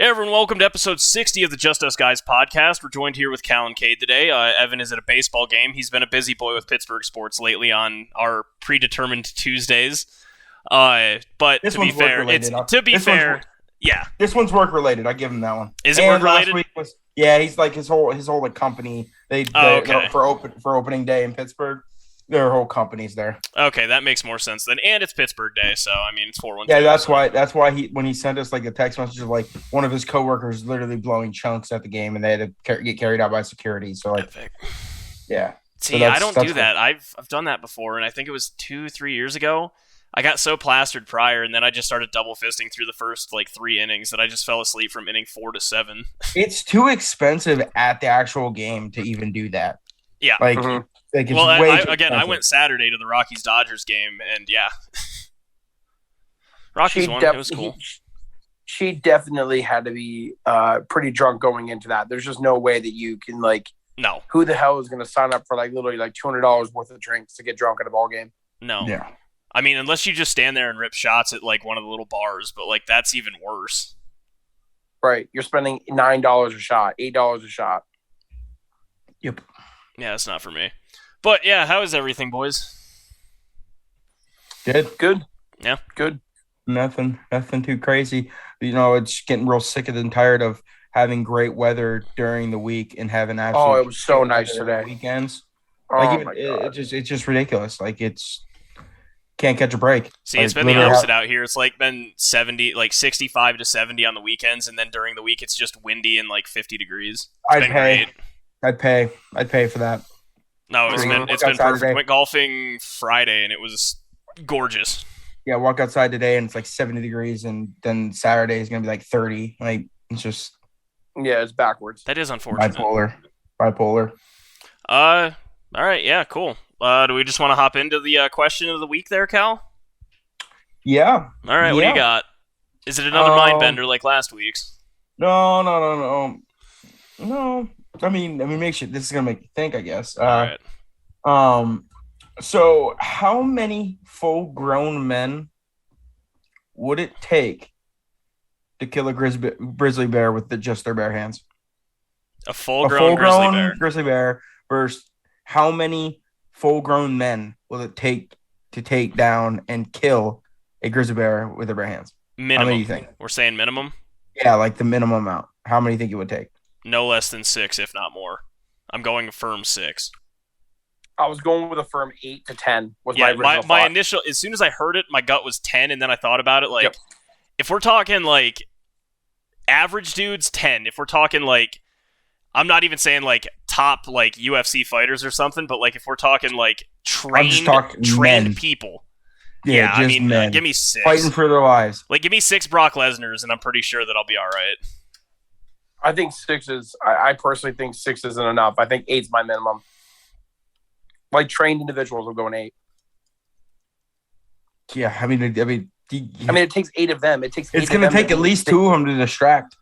Hey everyone, welcome to episode 60 of the Just Us Guys podcast. We're joined here with Cal and Cade today. Evan is at a baseball game. He's been a busy boy with Pittsburgh sports lately on our predetermined Tuesdays. But this to be fair, yeah. This one's work related. I give him that one. Is it work related? He's like his whole like company. Okay. for opening day in Pittsburgh. Their whole company's there. Okay, that makes more sense then. And it's Pittsburgh Day, so I mean it's 4-1. Yeah, that's why he when he sent us like a text message of like one of his coworkers literally blowing chunks at the game and they had to get carried out by security. So like, epic. Yeah. See, I don't do that. I've done that before, and I think it was 2-3 years ago. I got so plastered prior, and then I just started double fisting through the first like 3 innings that I just fell asleep from inning 4 to 7. It's too expensive at the actual game to even do that. Yeah. Like. Mm-hmm. Like I went Saturday to the Rockies-Dodgers game, and yeah. Rockies won. It was cool. She definitely had to be pretty drunk going into that. There's just no way that you can, like... No. Who the hell is going to sign up for, like, literally, like, $200 worth of drinks to get drunk at a ball game? No. Yeah. I mean, unless you just stand there and rip shots at, like, one of the little bars, but, like, that's even worse. Right. You're spending $9 a shot, $8 a shot. Yep. Yeah, that's not for me. But, yeah, how is everything, boys? Good. Yeah. Good. Nothing too crazy. You know, it's getting real sick and tired of having great weather during the week and having absolutely. Oh, it was so nice today. Weekends. Oh, my God. It's just ridiculous. Like, can't catch a break. See, it's been the opposite out here. It's like been 65 to 70 on the weekends, and then during the week it's just windy and like 50 degrees. I'd pay for that. No, it's been perfect. I went golfing Friday and it was gorgeous. Yeah, walk outside today and it's like 70 degrees, and then Saturday is gonna be like 30. Like, it's just it's backwards. That is unfortunate. Bipolar. All right, yeah, cool. Do we just want to hop into the question of the week there, Cal? Yeah. All right, what do you got? Is it another mind bender like last week's? No. I mean, this is gonna make you think, I guess. All right. So how many full-grown men would it take to kill a grizzly bear with just their bare hands? A full-grown grizzly bear versus how many full-grown men will it take to take down and kill a grizzly bear with their bare hands? Minimum. How many do you think? We're saying minimum? Yeah, like the minimum amount. How many do you think it would take? No less than 6, if not more. I'm going firm 6. I was going with a firm 8 to 10. My initial, as soon as I heard it, my gut was 10, and then I thought about it. Like, If we're talking like average dudes, 10. If we're talking like, I'm not even saying like top like UFC fighters or something, but like if we're talking like trained people. Yeah, I mean, men. Give me 6. Fighting for their lives. Like, give me 6 Brock Lesnars, and I'm pretty sure that I'll be all right. I think 6 is. I personally think 6 isn't enough. I think 8's my minimum. Like, trained individuals will go an 8. Yeah, I mean, it takes 8 of them. It's going to take at least 2 of them to distract.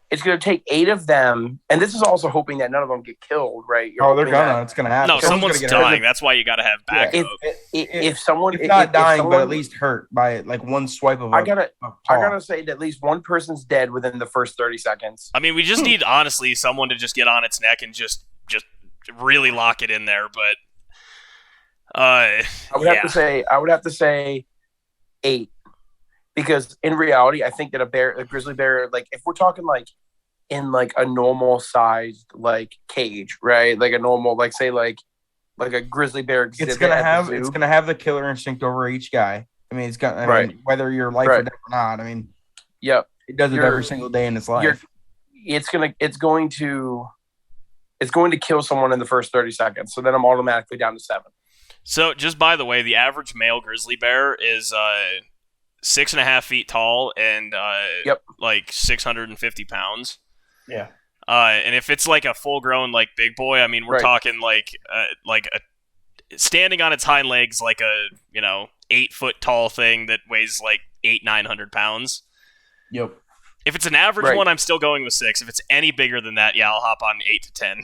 It's going to take 8 of them, and this is also hoping that none of them get killed, right? They're gonna. It's going to happen. No, someone's dying. That's why you got to have backup. If someone, if not dying, but at least hurt by like one swipe of. I gotta say that at least one person's dead within the first 30 seconds. I mean, we just need honestly someone to just get on its neck and just really lock it in there. But I would have to say 8. Because in reality, I think that a grizzly bear, like if we're talking like in like a normal sized like cage, right? Like a normal, like say like a grizzly bear. It's gonna have the killer instinct over each guy. I mean, it's got whether you're life or death or not. I mean, it does it every single day in its life. It's going to kill someone in the first 30 seconds. So then I'm automatically down to 7. So just by the way, the average male grizzly bear is 6.5 feet tall and like 650 pounds. Yeah. And if it's like a full grown like big boy, I mean we're talking like a standing on its hind legs like a 8 foot tall thing that weighs like 800-900 pounds. Yep. If it's an average one, I'm still going with 6. If it's any bigger than that, I'll hop on 8 to 10.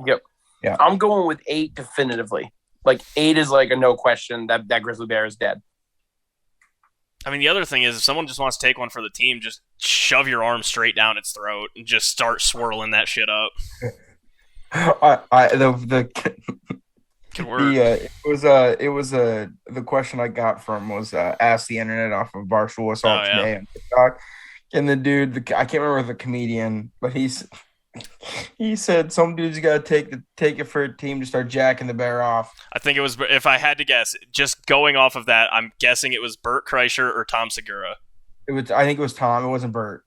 Yep. Yeah. I'm going with 8 definitively. Like 8 is like a no question that grizzly bear is dead. I mean, the other thing is, if someone just wants to take one for the team, just shove your arm straight down its throat and just start swirling that shit up. Could work. The question I got from was Ask the Internet off of Barstool Assault today on TikTok. And the dude, I can't remember the comedian, but he said some dude's got to take it for a team to start jacking the bear off. I think it was, if I had to guess, just going off of that, I'm guessing it was Bert Kreischer or Tom Segura. I think it was Tom. It wasn't Bert.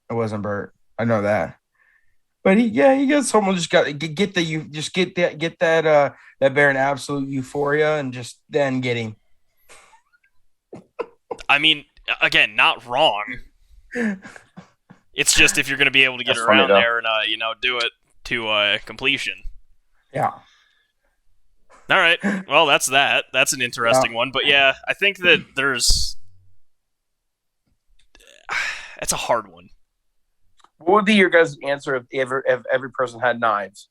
I know that. But he got someone just got get that bear in absolute euphoria and just then get him. I mean, again, not wrong. It's just if you're going to be able to get around there and do it to completion. Yeah. All right. Well, that's that. That's an interesting one. But yeah, I think that that's a hard one. What would be your guys' answer if every person had knives?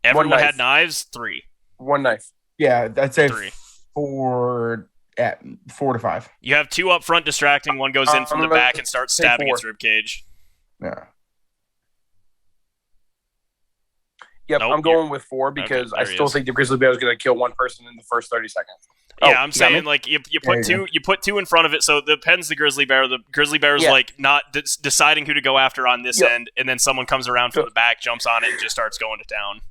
Everyone had knives? 3. One knife. Yeah, I'd say 3. 4 to 5. You have 2 up front distracting. One goes in from the back and starts stabbing its ribcage. Yeah. Yep, nope, I'm going with 4 because I still think the grizzly bear is going to kill one person in the first 30 seconds. Yeah, I'm saying like you put 2 in front of it, so it depends the grizzly bear. The grizzly bear is like not deciding who to go after on this end, and then someone comes around from the back, jumps on it, and just starts going to town.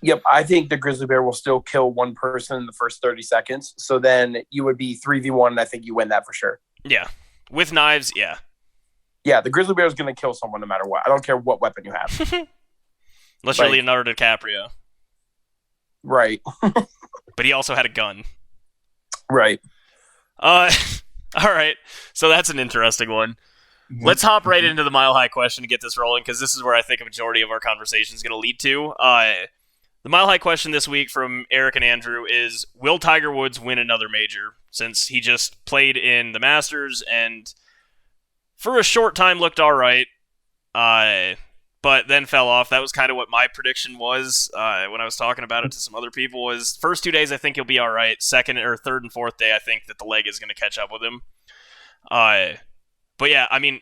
Yep, I think the grizzly bear will still kill one person in the first 30 seconds. So then you would be 3v1, and I think you win that for sure. Yeah, with knives, yeah. Yeah, the grizzly bear is going to kill someone no matter what. I don't care what weapon you have. Unless you're Leonardo DiCaprio. Right. But he also had a gun. Right. All right. So that's an interesting one. Let's hop right into the Mile High question to get this rolling, because this is where I think a majority of our conversation is going to lead to. The Mile High question this week from Eric and Andrew is, will Tiger Woods win another major? Since he just played in the Masters and for a short time looked all right, but then fell off. That was kind of what my prediction was when I was talking about it to some other people. Was first 2 days I think he'll be all right. Second or third and fourth day I think that the leg is going to catch up with him. But yeah, I mean,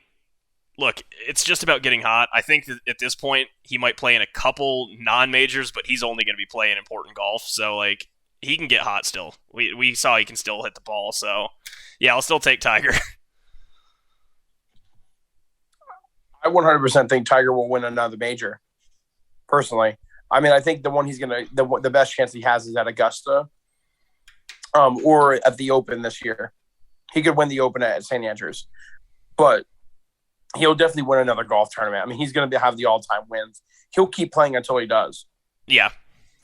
look, it's just about getting hot. I think that at this point he might play in a couple non-majors, but he's only going to be playing important golf. So like he can get hot still. We saw he can still hit the ball. So yeah, I'll still take Tiger. I 100% think Tiger will win another major. Personally, I mean, I think the one he's gonna the best chance he has is at Augusta, or at the Open this year. He could win the Open at St. Andrews, but he'll definitely win another golf tournament. I mean, he's gonna have the all-time wins. He'll keep playing until he does. Yeah.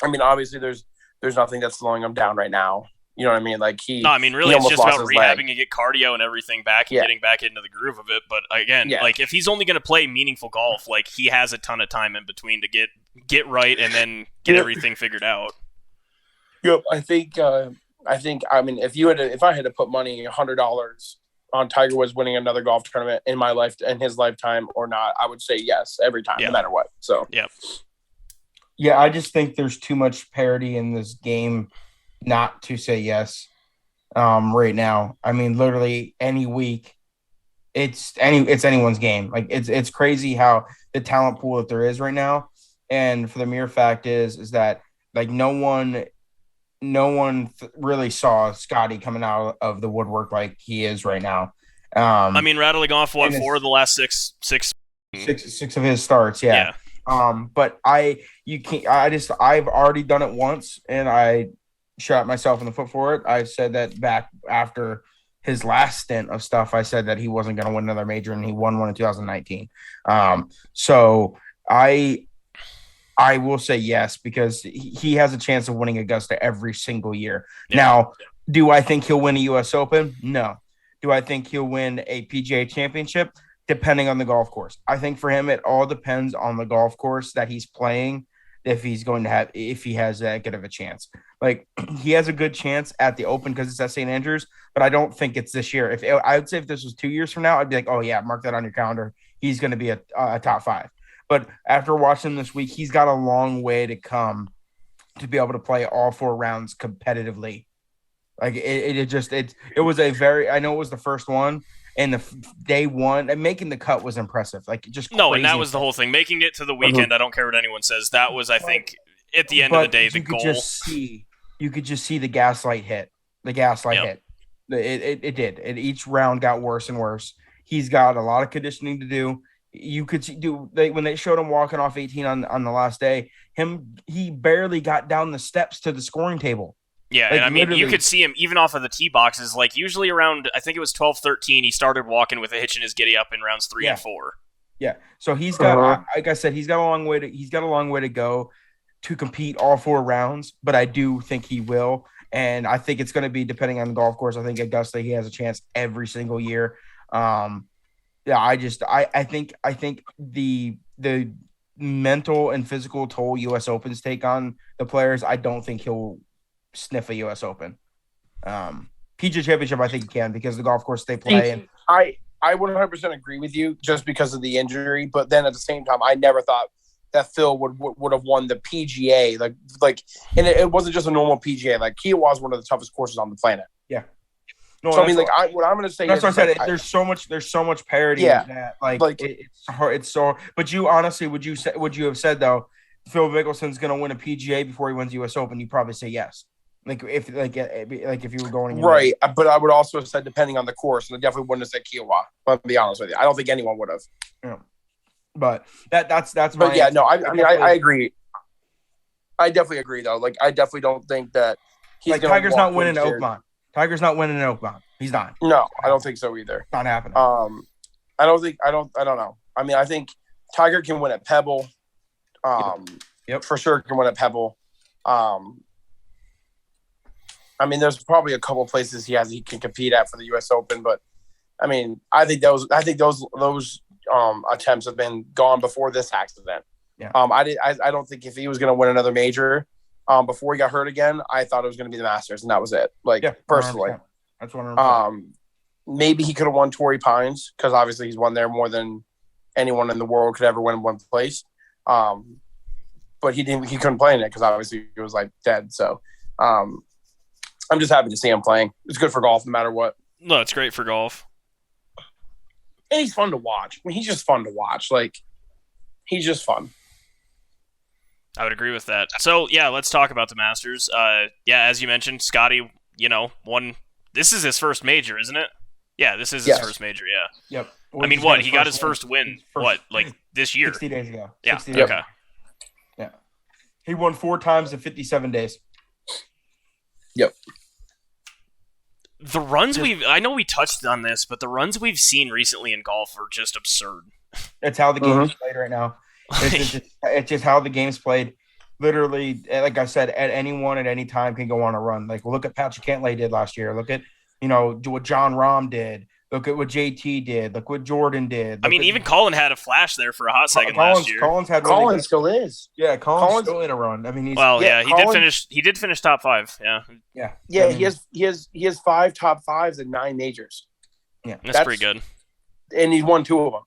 I mean, obviously, there's nothing that's slowing him down right now. You know what I mean? Like really, it's just about rehabbing and get cardio and everything back and getting back into the groove of it. But again, like if he's only going to play meaningful golf, like he has a ton of time in between to get right and then get everything figured out. Yep, I think. I mean, if I had to put money $100 on Tiger Woods winning another golf tournament in his lifetime or not, I would say yes every time, no matter what. So yeah, I just think there's too much parity in this game not to say yes right now. I mean, literally any week it's anyone's game. Like it's crazy how the talent pool that there is right now. And for the mere fact is that like no one really saw Scottie coming out of the woodwork like he is right now. I mean, rattling off 4 of the last six of his starts. Yeah. But I've already done it once and I shot myself in the foot for it. I said that back after his last stint of stuff, I said that he wasn't going to win another major, and he won one in 2019. So I will say yes, because he has a chance of winning Augusta every single year. Yeah. Now, do I think he'll win a U.S. Open? No. Do I think he'll win a PGA championship? Depending on the golf course. I think for him, it all depends on the golf course that he's playing, if he has that good of a chance. Like he has a good chance at the Open because it's at St. Andrews, but I don't think it's this year. I would say if this was 2 years from now, I'd be like, oh yeah, mark that on your calendar. He's going to be a top 5. But after watching him this week, he's got a long way to come to be able to play all 4 rounds competitively. Like it was a very. I know it was the first one, and day one and making the cut was impressive. Like just no, and that was the whole thing. Making it to the weekend. I don't care what anyone says. That was, I think, at the end of the day, the goal. You could just see the gaslight hit. The gaslight hit. It did. And each round got worse and worse. He's got a lot of conditioning to do. You could see when they showed him walking off 18 on the last day, he barely got down the steps to the scoring table. Yeah, like, and I mean, you could see him even off of the tee boxes. Like usually around, I think it was 12, 13, he started walking with a hitch in his giddy up in rounds 3 and 4. Yeah, so he's got, like I said, he's got a long way to go to compete all 4 rounds. But I do think he will, and I think it's going to be depending on the golf course. I think Augusta he has a chance every single year. I think the mental and physical toll U.S. Opens take on the players. I don't think he'll sniff a U.S. Open. PGA Championship, I think he can because the golf course they play. I 100% agree with you just because of the injury, but then at the same time, I never thought that Phil would have won the PGA. Like, and it wasn't just a normal PGA. Like Kiowa is one of the toughest courses on the planet. Yeah. No, so I mean, what I'm going to say. That's what I said. There's so much parity. In that. Like it's hard. It's so. But you honestly, would you have said though, Phil Mickelson's going to win a PGA before he wins U.S. Open? You probably say yes. Like if you were going right, but I would also have said depending on the course, and I definitely wouldn't have said Kiowa. But to be honest with you, I don't think anyone would have. Yeah. But that's. But yeah, no, I agree. I definitely agree though. Like I definitely don't think that he's like Tiger's not winning Oakmont. Tiger's not winning Oakmont. He's not. No, I don't think so either. Not happening. I don't know. I mean, I think Tiger can win at Pebble. For sure can win at Pebble. I mean, there's probably a couple places he can compete at for the U.S. Open, but I mean, I think those attempts have been gone before this accident. Yeah. I don't think if he was going to win another major, before he got hurt again, I thought it was going to be the Masters, and that was it. Like personally, 100%. That's 100%. Maybe he could have won Torrey Pines because obviously he's won there more than anyone in the world could ever win in one place. But he couldn't play in it because obviously he was like dead. So. I'm just happy to see him playing. It's good for golf no matter what. No, it's great for golf. And he's fun to watch. I mean, he's just fun to watch. Like, he's just fun. I would agree with that. So, yeah, let's talk about the Masters. As you mentioned, Scottie, won. This is his first major, isn't it? Yeah, this is his first major, yeah. Yep. I mean, what? He got his first win, this year? 60 days ago. Yeah, okay. Yeah. He won 4 times in 57 days. Yep. The runs I know we touched on this, but the runs we've seen recently in golf are just absurd. That's how the game is played right now. It's just how the game's played. Literally, like I said, at anyone at any time can go on a run. Like, look at Patrick Cantlay did last year. Look at, what John Rahm did. Look at what JT did. Look what Jordan did. Even Colin had a flash there for a hot second last year. Colin still is. Yeah, Colin's still in a run. I mean, he did finish top 5. Yeah. Yeah. He has 5 top 5s and 9 majors. Yeah, that's pretty good. And he's won 2 of them.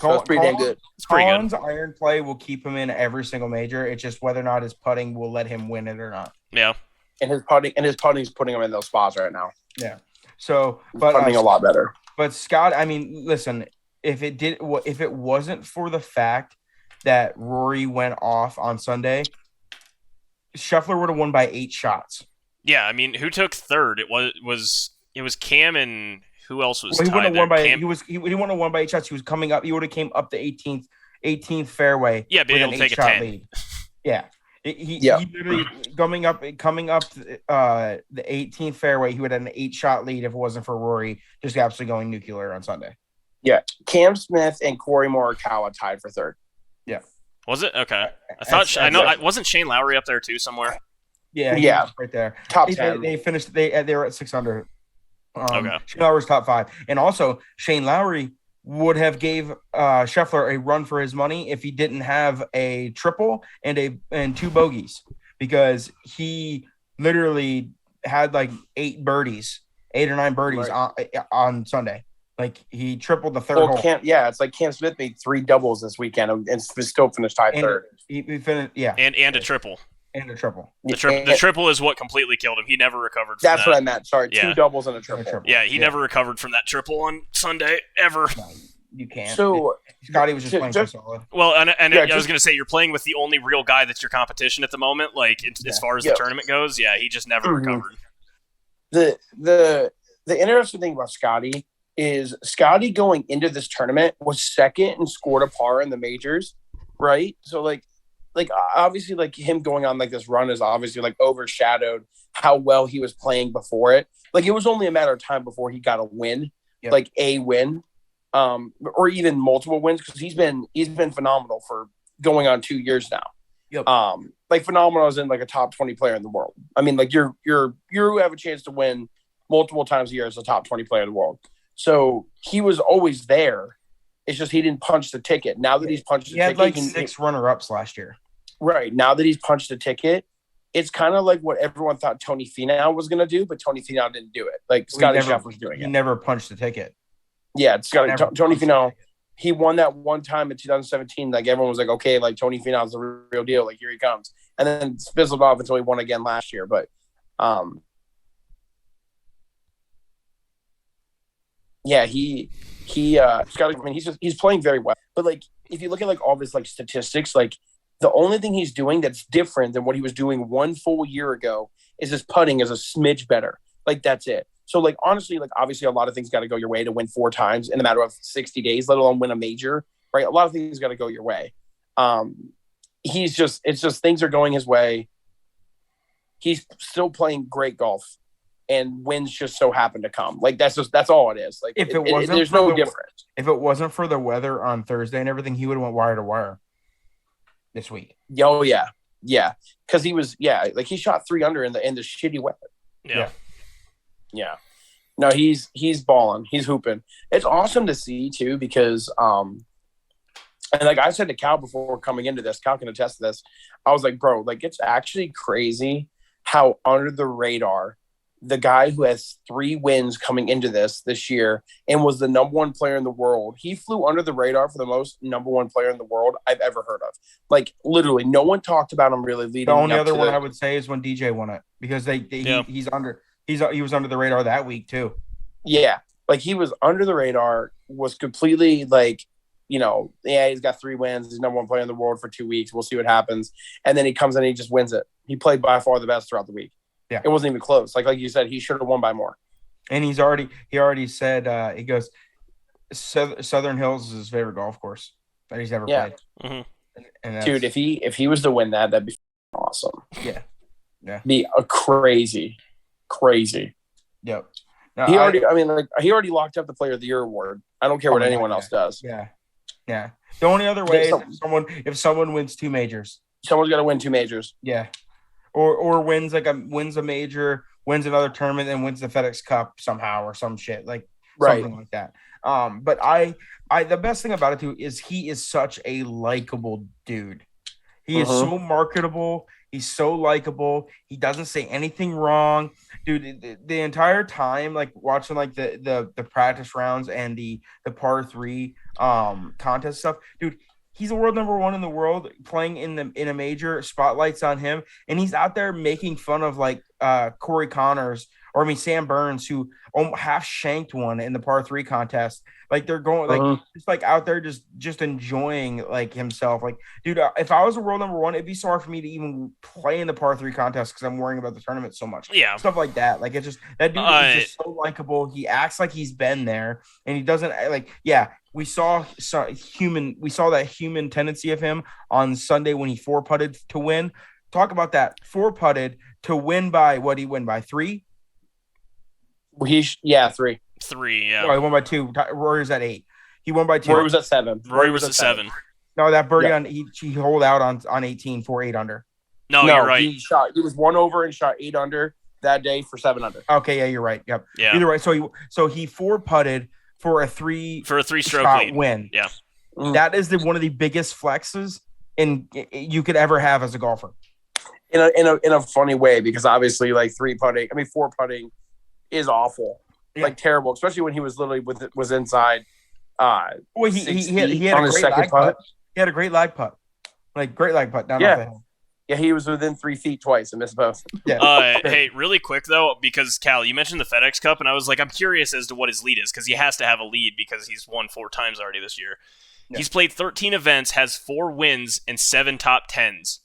So that's pretty dang good. It's pretty Colin's good. Iron play will keep him in every single major. It's just whether or not his putting will let him win it or not. Yeah. And his putting's putting him in those spots right now. Yeah. So, but putting a lot better. But Scott, I mean, listen, if it wasn't for the fact that Rory went off on Sunday, Scheffler would have won by 8 shots. Yeah, I mean, who took third? It was Cam and who else was? Well, he wouldn't have won by Cam? he wouldn't have won by 8 shots. He was coming up. He would have came up the 18th fairway. Yeah, but he'll take a 10 lead. Yeah. He literally coming up the 18th fairway, he would have an 8-shot lead if it wasn't for Rory just absolutely going nuclear on Sunday. Yeah, Cam Smith and Corey Morikawa tied for third. Yeah, was it okay? Wasn't Shane Lowry up there too somewhere? Yeah, right there. Top 10. They finished. They were at 6 under. Okay. Shane Lowry's top 5, and also Shane Lowry would have gave Scheffler a run for his money if he didn't have a triple and 2 bogeys, because he literally had like 8 or 9 birdies on Sunday. Like he tripled the third hole. It's like Cam Smith made 3 doubles this weekend and still finished tied third. He finished, and a triple. And a triple. The triple is what completely killed him. He never recovered from That's what I meant. Sorry, 2 doubles and a triple. Yeah, he never recovered from that triple on Sunday, ever. No, you can't. So Scottie was just playing so solid. Well, and I was going to say, you're playing with the only real guy that's your competition at the moment, like, as far as the tournament goes. Yeah, he just never recovered. The interesting thing about Scottie is Scottie going into this tournament was second and scored a par in the majors, right? So, like obviously, like, him going on like this run is obviously like overshadowed how well he was playing before it. Like, it was only a matter of time before he got a win, like a win, or even multiple wins, because he's been phenomenal for going on 2 years now. Yep. Like, phenomenal as in like a top 20 player in the world. I mean, like, you have a chance to win multiple times a year as a top 20 player in the world. So he was always there. It's just he didn't punch the ticket. Now that he's punched the ticket, he had like 6 runner-ups last year. Right. Now that he's punched the ticket, it's kind of like what everyone thought Tony Finau was going to do, but Tony Finau didn't do it. Like, Scottie Scheffler's doing it. He never punched the ticket. Yeah, Tony Finau. He won that one time in 2017. Like, everyone was like, okay, like, Tony Finau's the real deal. Like, here he comes. And then fizzled off until he won again last year. But, yeah, Scottie, I mean, he's playing very well. But, like, if you look at like all of his like statistics, like, the only thing he's doing that's different than what he was doing 1 full year ago is his putting is a smidge better. Like, that's it. So, like, honestly, like, obviously a lot of things got to go your way to win 4 times in a matter of 60 days, let alone win a major, right? A lot of things got to go your way. It's just things are going his way. He's still playing great golf, and wins just so happen to come. Like, that's all it is. Like, there's no difference. If it wasn't for the weather on Thursday and everything, he would have went wire to wire this week. Oh yeah. Because he was like, he shot 3 under in the shitty weather. Yeah. No, he's balling. He's hooping. It's awesome to see too, because and like I said to Cal before coming into this, Cal can attest to this. I was like, bro, like, it's actually crazy how under the radar the guy who has 3 wins coming into this year and was the number 1 player in the world. He flew under the radar for the most number 1 player in the world I've ever heard of. Like, literally, no one talked about him really leading. The only other one I would say is when DJ won it, because he was under the radar that week too. Yeah, like, he was under the radar, was completely like, you know, he's got 3 wins. He's number 1 player in the world for 2 weeks. We'll see what happens. And then he comes in and he just wins it. He played by far the best throughout the week. Yeah, it wasn't even close. Like you said, he should have won by more. And he already said, he goes, Southern Hills is his favorite golf course that he's ever played. Mm-hmm. And dude, if he was to win that, that'd be awesome. Yeah. Be a crazy. Yep. No, he already locked up the Player of the Year award. I don't care what anyone else does. Yeah. The only other way is if someone wins 2 majors. Someone's got to win 2 majors. Yeah. Or wins a major, wins another tournament, and wins the FedEx Cup somehow or some shit, like something like that. But I the best thing about it too is he is such a likable dude. He is so marketable. He's so likable. He doesn't say anything wrong, dude. The entire time, like, watching like the practice rounds and the par 3 contest stuff, dude. He's a world number 1 in the world, playing in a major. Spotlights on him, and he's out there making fun of like Corey Connors, Sam Burns, who half shanked one in the par 3 contest. Like, they're going like just like out there just enjoying like himself. Like, dude, if I was a world number 1, it'd be so hard for me to even play in the par 3 contest because I'm worrying about the tournament so much. Yeah, stuff like that. Like, it's just that dude is just so likable. He acts like he's been there, and he doesn't like. Yeah, we saw that human tendency of him on Sunday when he 4-putted to win. Talk about that. 4-putted to win by what? He win by 3. 3. 3, yeah. No, he won by 2. Rory was at 8. He won by 2. Rory was at 7. Rory was at 7. No, that birdie on he holed out on 18 for 8 under. No, you're right. He was 1 over and shot 8 under that day for 7 under. Okay, yeah, you're right. Yep. Yeah. Either way, so he 4-putted for a 3-stroke lead win. Yeah. That is one of the biggest flexes you could ever have as a golfer. In a funny way, because obviously, like, 4-putting is awful. Like, terrible, especially when he was literally was inside. He had a great lag putt. He had a great lag putt. Like, great lag putt down off the hill. Yeah, he was within 3 feet twice and missed both. Yeah. Hey, really quick though, because Cal, you mentioned the FedEx Cup, and I was like, I'm curious as to what his lead is because he has to have a lead because he's won 4 times already this year. Yeah. He's played 13 events, has 4 wins and 7 top 10s.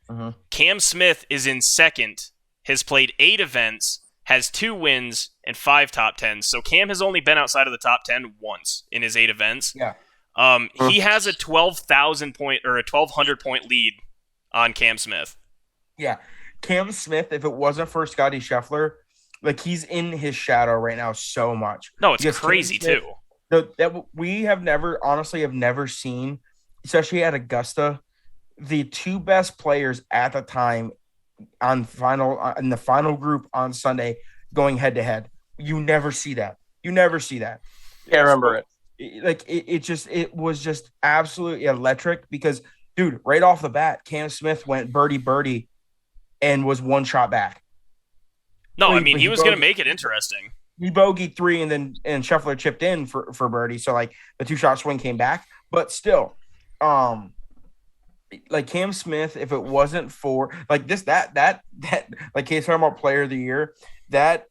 Mm-hmm. Cam Smith is in second, has played 8 events, has 2 wins and 5 top 10s. So Cam has only been outside of the top 10 once in his 8 events. Yeah. He has a 12,000 point or a 1,200 point lead on Cam Smith. Yeah. Cam Smith, if it wasn't for Scottie Scheffler, like he's in his shadow right now so much. No, it's crazy Smith, too. That we have never seen, especially at Augusta, the 2 best players at the time in the final group on Sunday going head to head. You never see that. Yeah, I remember it. It was just absolutely electric because, dude, right off the bat, Cam Smith went birdie and was 1 shot back. No, I mean, he was going to make it interesting. He bogeyed 3 and Scheffler chipped in for birdie. So, like, the 2-shot swing came back. But still, like Cam Smith, if it wasn't for like that like Kate's talking about player of the year, that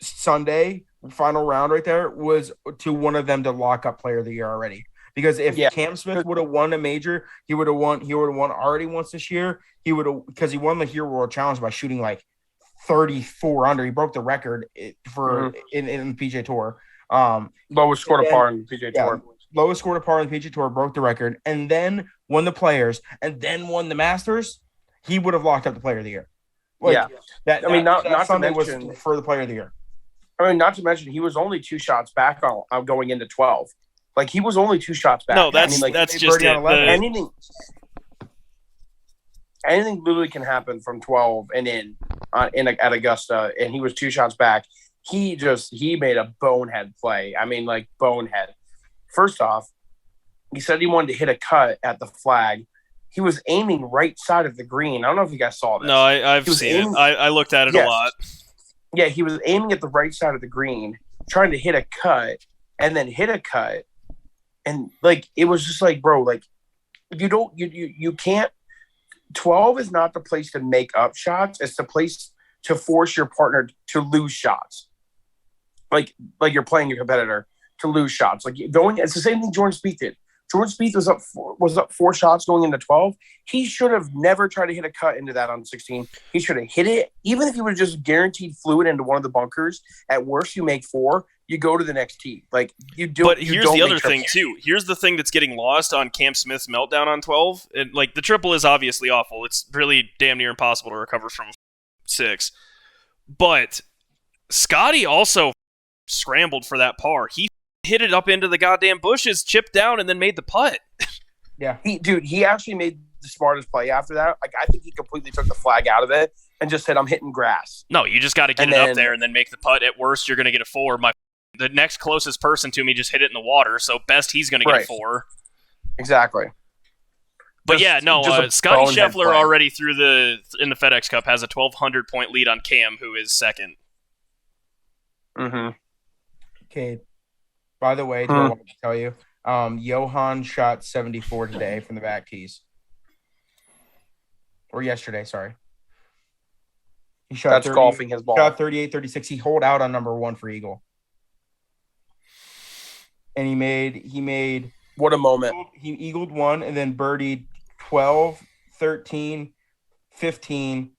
Sunday final round right there was to one of them to lock up player of the year already. Because if Cam Smith would have won a major, he would have won already once this year. Because he won the Hero World Challenge by shooting like 34 under. He broke the record for in the PGA Tour. Lowest scored a par in the PGA Tour. Lowest scored a par in the PGA Tour, broke the record, and then won the Players, and then won the Masters. He would have locked up the Player of the Year. Not Sunday was for the Player of the Year. I mean, not to mention he was only 2 shots back on going into 12. Like he was only 2 shots back. No, that's just it. Anything literally can happen from 12 and in at Augusta, and he was 2 shots back. He made a bonehead play. I mean, like bonehead. First off, he said he wanted to hit a cut at the flag. He was aiming right side of the green. I don't know if you guys saw this. No, I've seen it. I looked at it a lot. Yeah, he was aiming at the right side of the green, trying to hit a cut, and then hit a cut. And, like, it was just like, bro, like, you can't – 12 is not the place to make up shots. It's the place to force your partner to lose shots. Like you're playing your competitor to lose shots. Like, it's the same thing Jordan Spieth did. Jordan Spieth was up 4 shots going into 12. He should have never tried to hit a cut into that on 16. He should have hit it. Even if he would have just guaranteed fluid into one of the bunkers, at worst you make 4, you go to the next tee. Like you do. But here's the other thing too. Here's the thing that's getting lost on Cam Smith's meltdown on 12. And like the triple is obviously awful. It's really damn near impossible to recover from 6. But Scottie also scrambled for that par. He hit it up into the goddamn bushes, chipped down, and then made the putt. Yeah, he actually made the smartest play after that. Like I think he completely took the flag out of it and just said, "I'm hitting grass." No, you just got to get it up there and then make the putt. At worst, you're going to get a 4. The next closest person to me just hit it in the water, so best he's going to get a 4. Exactly. But Scottie Scheffler already in the FedEx Cup has a 1,200 point lead on Cam, who is second. Mm-hmm. Okay. By the way, I want to tell you, Johan shot 74 today from the back tees. Or yesterday, sorry. He shot golfing his ball. Shot 38, 36. He holed out on number 1 for eagle. And he made what a moment. He eagled 1 and then birdied 12, 13, 15,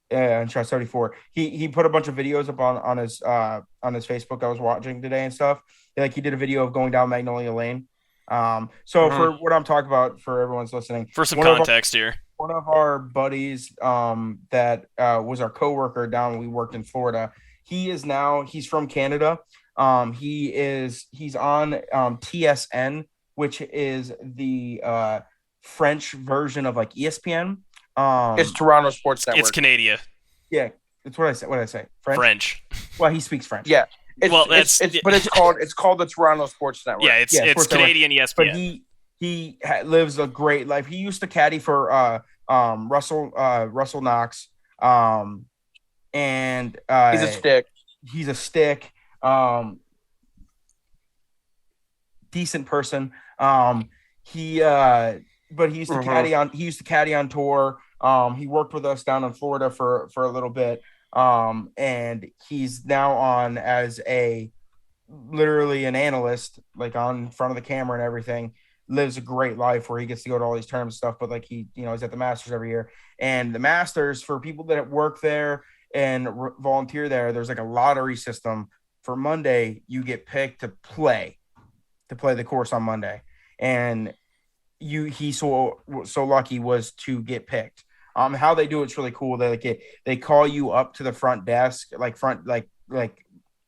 and shot 74. He put a bunch of videos up on his Facebook I was watching today and stuff. Like he did a video of going down Magnolia Lane. For what I'm talking about, for everyone's listening, for some context here, one of our buddies that was our coworker down when we worked in Florida. He's from Canada. He's on TSN, which is the French version of like ESPN. It's Toronto Sports Network. It's Canadian. Yeah, that's what I said. What did I say? French. Well, he speaks French. Yeah. It's called the Toronto Sports Network. Yeah, it's Canadian ESPN. But he lives a great life. He used to caddy for Russell Knox, and he's a stick. He's a stick. Decent person. He but he used to caddy on tour. He worked with us down in Florida for a little bit. And he's now on as literally an analyst, like on front of the camera and everything. Lives a great life where he gets to go to all these tournament stuff, but like he's at the Masters every year. And the Masters, for people that work there and volunteer there, there's like a lottery system. For Monday, you get picked to play the course on Monday. And he's so lucky was to get picked. How they do it's really cool. They call you up to the front desk, like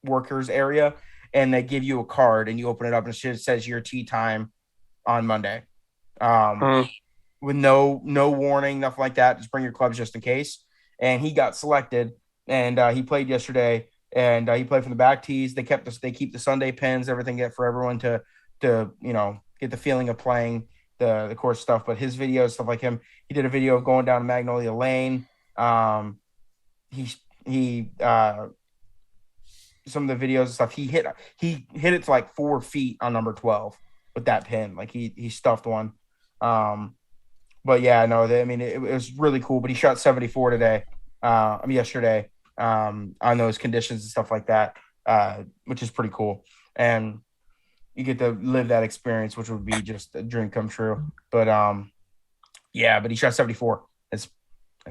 workers area, and they give you a card and you open it up and it says your tee time on Monday. With no warning, nothing like that. Just bring your clubs just in case. And he got selected, and he played yesterday, and he played from the back tees. They keep the Sunday pins, everything for everyone to get the feeling of playing the course stuff. But his videos, stuff like him, he did a video of going down Magnolia Lane. He some of the videos and stuff, he hit it to like 4 feet on number 12 with that pin. Like he stuffed one. But yeah, no, it was really cool. But he shot 74 yesterday, on those conditions and stuff like that, which is pretty cool. And you get to live that experience, which would be just a dream come true. But but he shot 74. It's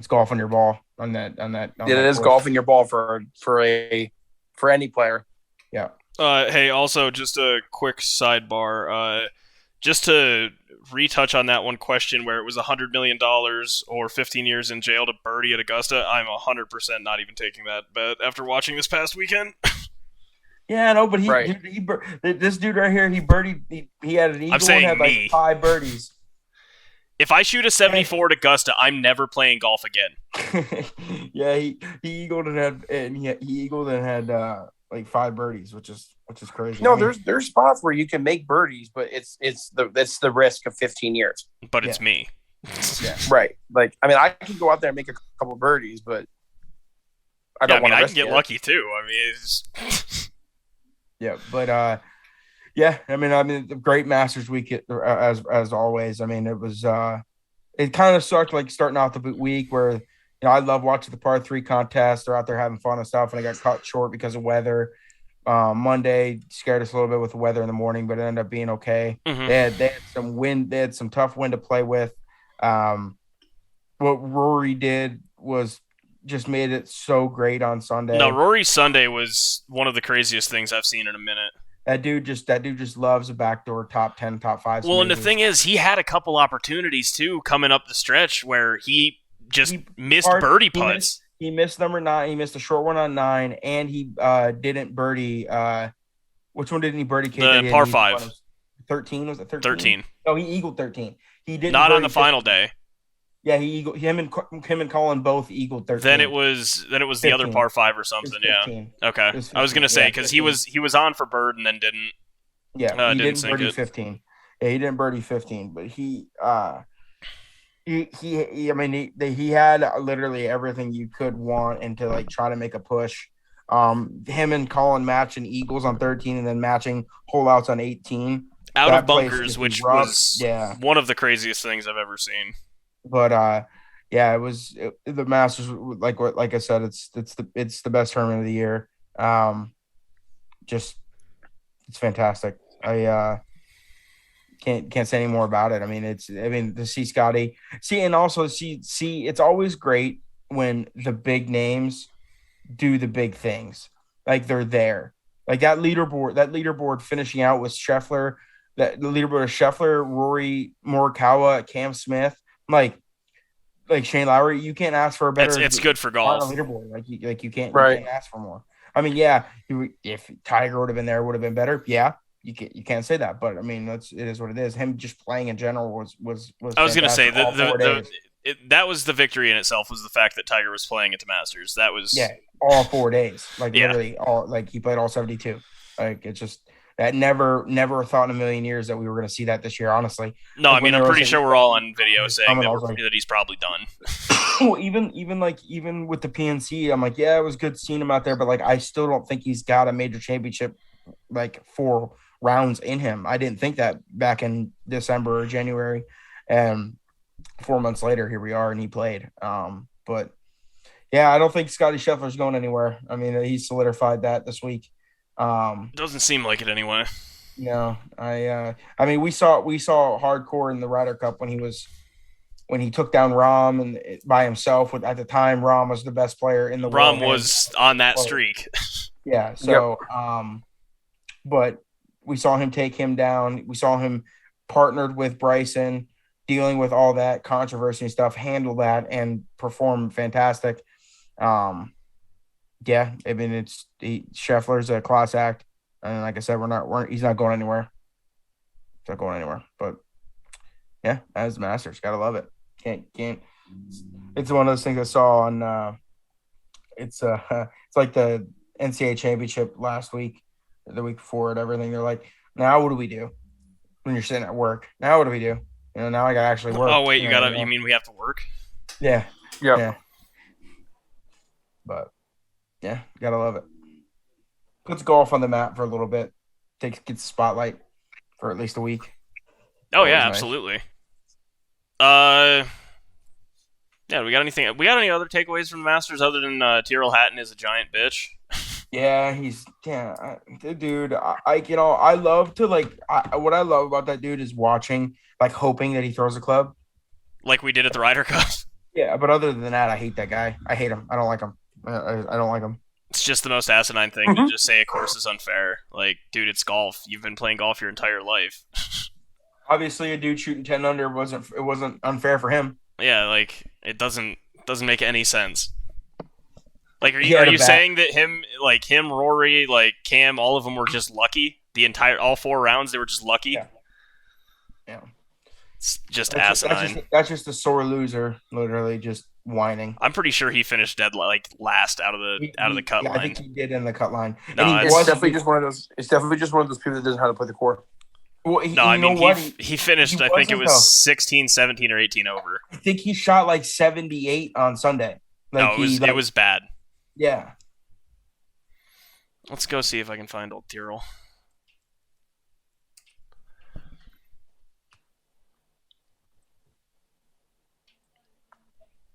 golfing your ball on that. It is golfing your ball for any player. Yeah. Hey, also just a quick sidebar. Just to retouch on that one question where it was $100 million or 15 years in jail to birdie at Augusta, I'm 100% not even taking that bet after watching this past weekend. Yeah, no, but this dude right here, he birdied. He had an eagle and had like 5 birdies. If I shoot a 74 at Augusta, I'm never playing golf again. Yeah, he eagled and had like 5 birdies, which is crazy. No, there's spots where you can make birdies, but it's the risk of 15 years. But it's me. Yeah, right. Like, I mean, I can go out there and make a couple birdies, but I don't want to. I can get lucky too. I mean, it's yeah, but I mean, the great Masters week as always. I mean, it was it kind of sucked like starting out the week where I love watching the par 3 contest. They're out there having fun and stuff, and I got cut short because of weather. Monday scared us a little bit with the weather in the morning, but it ended up being okay. Mm-hmm. They had some wind. They had some tough wind to play with. What Rory did was just made it so great on Sunday. No, Rory's Sunday was one of the craziest things I've seen in a minute. That dude just loves a backdoor top 10, top 5. Well, and the thing is, he had a couple opportunities too coming up the stretch where he missed birdie putts. He missed number 9. He missed a short one on 9, and he didn't birdie. Which one didn't he birdie? The par 5. 13 was it 13? 13. No, he eagled 13. He didn't. Not on the final day. Yeah, him and Colin both eagled 13. Then it was the other par 5 or something. Yeah. Okay. I was gonna say because he was on for bird and then didn't. Yeah, he didn't birdie it. 15. Yeah, he didn't birdie 15, but he had literally everything you could want and to like try to make a push. Him and Colin matching eagles on 13 and then matching hole outs on 18. Out of bunkers, which was one of the craziest things I've ever seen. But it was the Masters. Like I said, it's the best tournament of the year. It's fantastic. I can't say any more about it. I mean, to see Scottie, and also see it's always great when the big names do the big things. Like they're there. Like that leaderboard finishing out with Scheffler. The leaderboard of Scheffler, Rory, Morikawa, Cam Smith. Like Shane Lowry, you can't ask for a better. It's good for golf. Leaderboard, you can't ask for more. I mean, yeah, if Tiger would have been there, it would have been better. Yeah, you can't say that, but I mean, it is what it is. Him just playing in general was. I was going to say that was the victory in itself. Was the fact that Tiger was playing at the Masters. That was all 4 days, literally all he played all 72. It's just. That never thought in a million years that we were going to see that this year, honestly. No, I mean, I'm pretty sure we're all on video saying that he's probably done. Well, even with the PNC, I'm like, yeah, it was good seeing him out there, but I still don't think he's got a major championship 4 rounds in him. I didn't think that back in December or January, And 4 months later, here we are, and he played. But yeah, I don't think Scottie Scheffler's going anywhere. I mean, he solidified that this week. Doesn't seem like it anyway. No, I mean, we saw hardcore in the Ryder Cup when he took down Rahm and by himself. At the time, Rahm was the best player in the world. Rahm was on that streak. Yeah. So, but we saw him take him down. We saw him partnered with Bryson, dealing with all that controversy and stuff, handle that and perform fantastic. Yeah, I mean, Scheffler's a class act, and like I said, he's not going anywhere. He's not going anywhere. But yeah, as Masters, gotta love it. Can't. It's one of those things I saw on. It's like the NCAA championship last week, the week before, and everything. They're like, now what do we do when you're sitting at work? Now what do we do? Now I gotta actually work. Oh wait, you mean we have to work? Yeah. Yep. Yeah. But yeah, gotta love it. Puts golf on the map for a little bit. Gets the spotlight for at least a week. Oh yeah, absolutely. Yeah, we got any other takeaways from the Masters other than Tyrrell Hatton is a giant bitch? Yeah, dude. I love to what I love about that dude is watching, hoping that he throws a club, like we did at the Ryder Cup. Yeah, but other than that, I hate that guy. I hate him. I don't like him. I don't like him. It's just the most asinine thing to just say a course is unfair. Like, dude, it's golf. You've been playing golf your entire life. Obviously, a dude shooting 10 under wasn't unfair for him. Yeah, like it doesn't make any sense. Like, are you saying that him, Rory, Cam, all of them were just lucky? All 4 rounds, they were just lucky. Yeah. It's just asinine. That's just a sore loser, literally just whining. I'm pretty sure he finished dead last out of the cut line. I think he did in the cut line. No, it's definitely just one of those. It's definitely just one of those people that doesn't know how to play the course. Well, he finished. I think it was 16, 17, or 18 over. I think he shot 78 on Sunday. It was bad. Yeah. Let's go see if I can find old Tyrrell.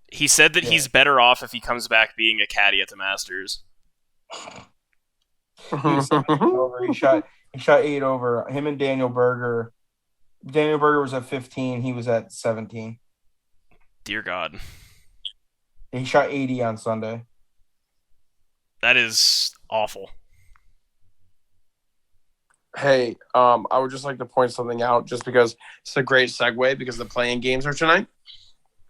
He said that he's better off if he comes back being a caddy at the Masters. He shot 8 over. Him and Daniel Berger. Daniel Berger was at 15. He was at 17. Dear God. He shot 80 on Sunday. That is awful. Hey, I would just like to point something out just because it's a great segue because the playing games are tonight.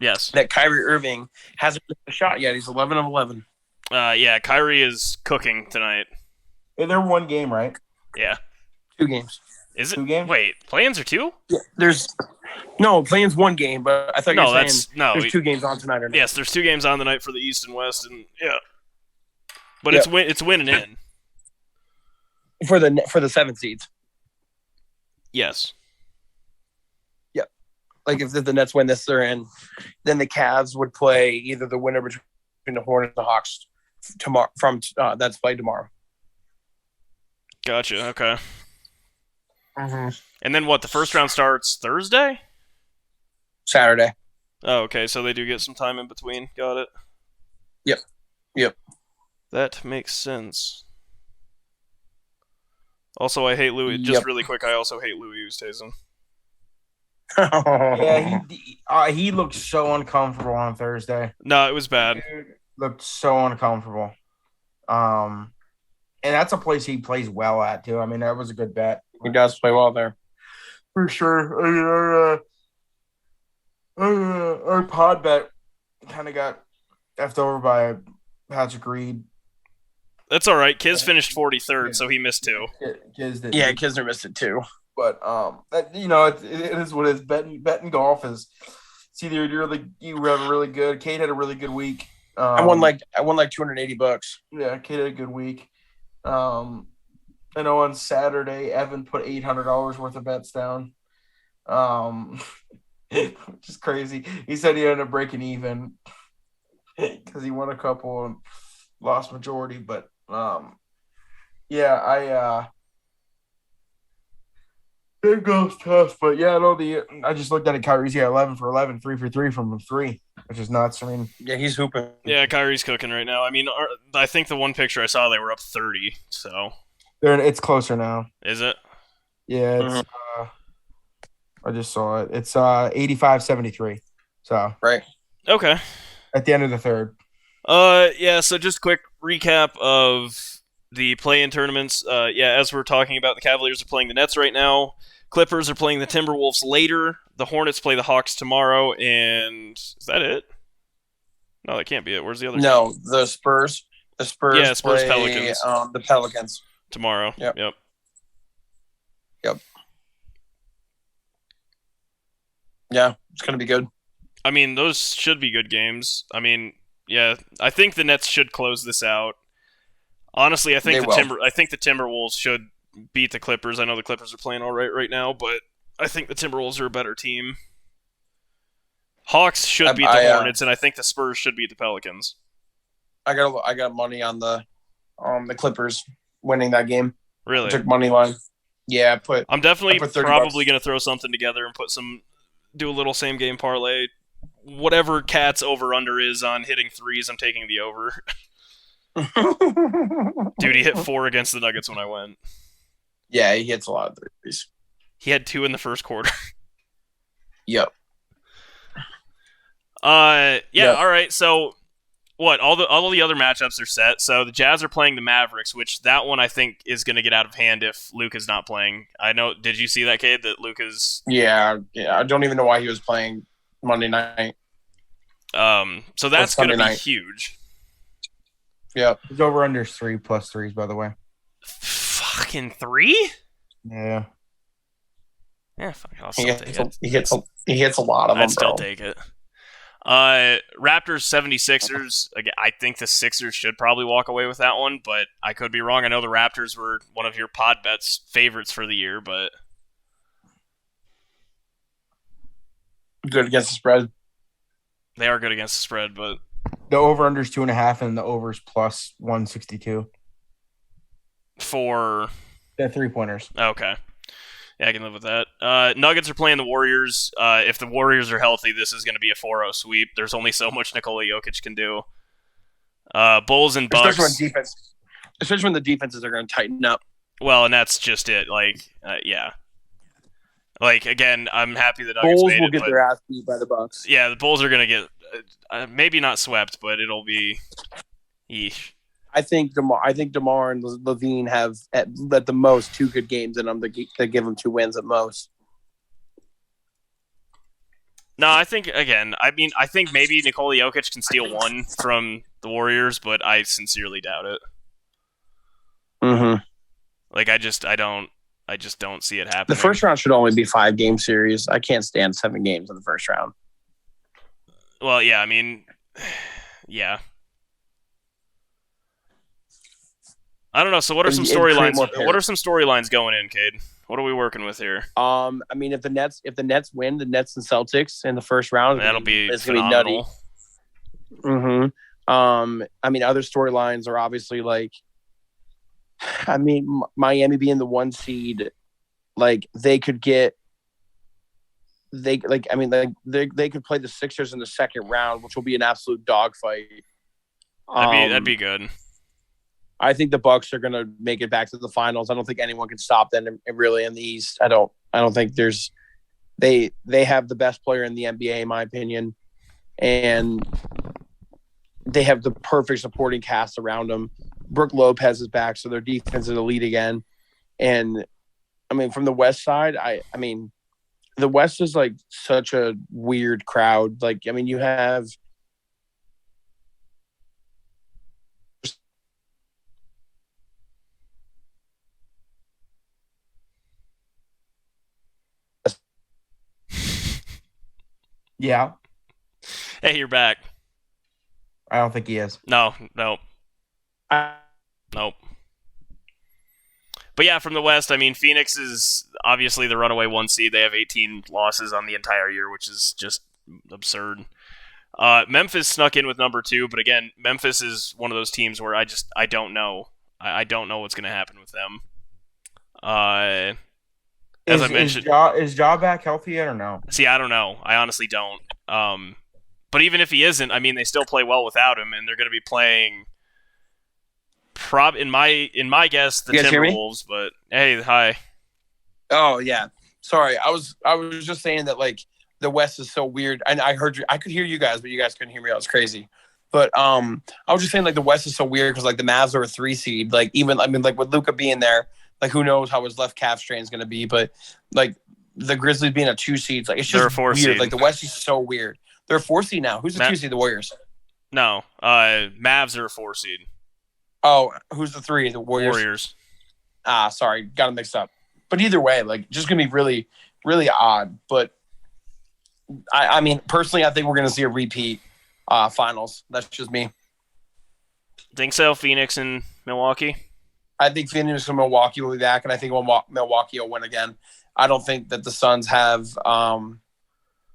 Yes. That Kyrie Irving hasn't missed a shot yet. He's 11 of 11. Yeah, Kyrie is cooking tonight. They're 1 game, right? Yeah. 2 games. Is it? 2 games? Wait, play-ins are 2? Yeah, play-ins 1 game, but I thought you were saying there's 2 games on tonight. Or not. Yes, there's 2 games on tonight for the East and West, and yeah. But it's winning in. For the 7 seeds. Yes. Yep. Like if the Nets win this, they're in. Then the Cavs would play either the winner between the Hornets and the Hawks tomorrow. That's played tomorrow. Gotcha. Okay. Mm-hmm. And then what? The first round starts Thursday? Saturday. Oh, okay. So they do get some time in between. Got it. Yep. That makes sense. Also, I hate Louis. Just really quick, I also hate Louis Oosthuizen. Yeah, he looked so uncomfortable on Thursday. No, it was bad. Dude looked so uncomfortable. And that's a place he plays well at too. I mean, that was a good bet. He does play well there. For sure. I mean, our pod bet kind of got effed over by Patrick Reed. That's all right. Kiz finished 43rd, so he missed 2. Kisner missed it too. But it is what it is. Betting golf is. It's either you have a really good. Kate had a really good week. I won like $280. Yeah, Kate had a good week. I know on Saturday Evan put $800 worth of bets down. Which is crazy. He said he ended up breaking even because he won a couple and lost majority, but It goes tough, but yeah, no. I just looked at it. Kyrie's 11 for 11, 3 for 3 from 3, which is nuts. I mean, yeah, he's hooping. Yeah, Kyrie's cooking right now. I mean, I think the one picture I saw, they were up 30. So it's closer now. Is it? Yeah, it's. I just saw it. It's 85-73. So right. Okay. At the end of the third. Yeah. So just quick recap of the play-in tournaments. As we're talking about, the Cavaliers are playing the Nets right now. Clippers are playing the Timberwolves later. The Hornets play the Hawks tomorrow, and is that it? No, that can't be it. Where's the other? No, team? The Spurs. The Spurs. Yeah, Spurs play, Pelicans. The Pelicans tomorrow. Yep. Yeah, it's gonna be good. I mean, those should be good games. I mean, yeah, I think the Nets should close this out. Honestly, I think the Timberwolves should beat the Clippers. I know the Clippers are playing all right now, but I think the Timberwolves are a better team. Hawks should beat the Hornets, and I think the Spurs should beat the Pelicans. I got money on the Clippers winning that game. Really? I took money line. Yeah, I'm definitely probably going to throw something together and do a little same game parlay. Whatever Cat's over under is on hitting threes, I'm taking the over. Dude, he hit 4 against the Nuggets when I went. Yeah, he hits a lot of threes. He had 2 in the first quarter. Yep. Yep. All right. So, what? All the other matchups are set. So the Jazz are playing the Mavericks, which that one I think is going to get out of hand if Luka's not playing. I know. Did you see that, Cade? That Luka's. Yeah. I don't even know why he was playing Monday night. So that's going to be huge. Yeah. His over under 3 plus 3s, by the way. Fucking 3? Yeah. Yeah. Fucking. I'll still take it. He hits a lot of them. I'd still take it. Raptors 76ers. Again, I think the Sixers should probably walk away with that one, but I could be wrong. I know the Raptors were one of your pod bets favorites for the year, but good against the spread. They are good against the spread, but the over under is 2.5 and the overs plus 162 for the 3-pointers. Okay. Yeah, I can live with that. Nuggets are playing the Warriors. If the Warriors are healthy, this is going to be a 4-0 sweep. There's only so much Nikola Jokic can do. Bulls and Bucks. Especially when the defenses are going to tighten up. Well, and that's just it. Yeah. Again, I'm happy the Nuggets Bulls made will get their ass beat by the Bucks. Yeah, the Bulls are going to get maybe not swept, but it'll be yeesh. I think DeMar and Levine have at the most 2 good games in them to give them 2 wins at most. No, I think maybe Nikola Jokic can steal 1 from the Warriors, but I sincerely doubt it. Mm-hmm. I just don't see it happening. The first round should only be 5-game series. I can't stand 7 games in the first round. Well, yeah, I mean, yeah. I don't know. So, what are some storylines? What are some storylines going in, Cade? What are we working with here? I mean, if the Nets win, the Nets and Celtics in the first round, it's gonna be nutty. Mm-hmm. I mean, other storylines are obviously Miami being the 1 seed, they could play the Sixers in the second round, which will be an absolute dogfight. That'd be good. I think the Bucks are going to make it back to the finals. I don't think anyone can stop them really in the East. I don't think they have the best player in the NBA, in my opinion, and they have the perfect supporting cast around them. Brook Lopez is back, so their defense is elite again. And I mean, from the West side, the West is such a weird crowd. You have. Yeah. Hey, you're back. I don't think he is. No. Nope. But yeah, from the West, I mean, Phoenix is obviously the runaway 1 seed. They have 18 losses on the entire year, which is just absurd. Memphis snuck in with number 2, but again, Memphis is one of those teams where I don't know. I don't know what's going to happen with them. as I mentioned, is Ja back healthy yet or no? See, I don't know. I honestly don't. But even if he isn't, I mean, they still play well without him, and they're going to be playing. In my guess, the Timberwolves. But hey, hi. Oh yeah, sorry. I was just saying that like the West is so weird, and I heard you. I could hear you guys, but you guys couldn't hear me. I was crazy. But I was just saying like the West is so weird because like the Mavs are a 3 seed. Like even like with Luka being there, like who knows how his left calf strain is going to be. But like the Grizzlies being a 2 seed, like it's just weird. Seed. Like the West is so weird. They're a 4 seed now. Who's the 2 seed? The Warriors. No, Mavs are a 4 seed. Oh, who's the 3? The Warriors. Ah, sorry, got them mixed up. But either way, like just gonna be really, really odd. But I mean, personally, I think we're gonna see a repeat. Finals. That's just me. Think so? Phoenix and Milwaukee? I think Phoenix and Milwaukee will be back, and I think Milwaukee will win again. I don't think that the Suns have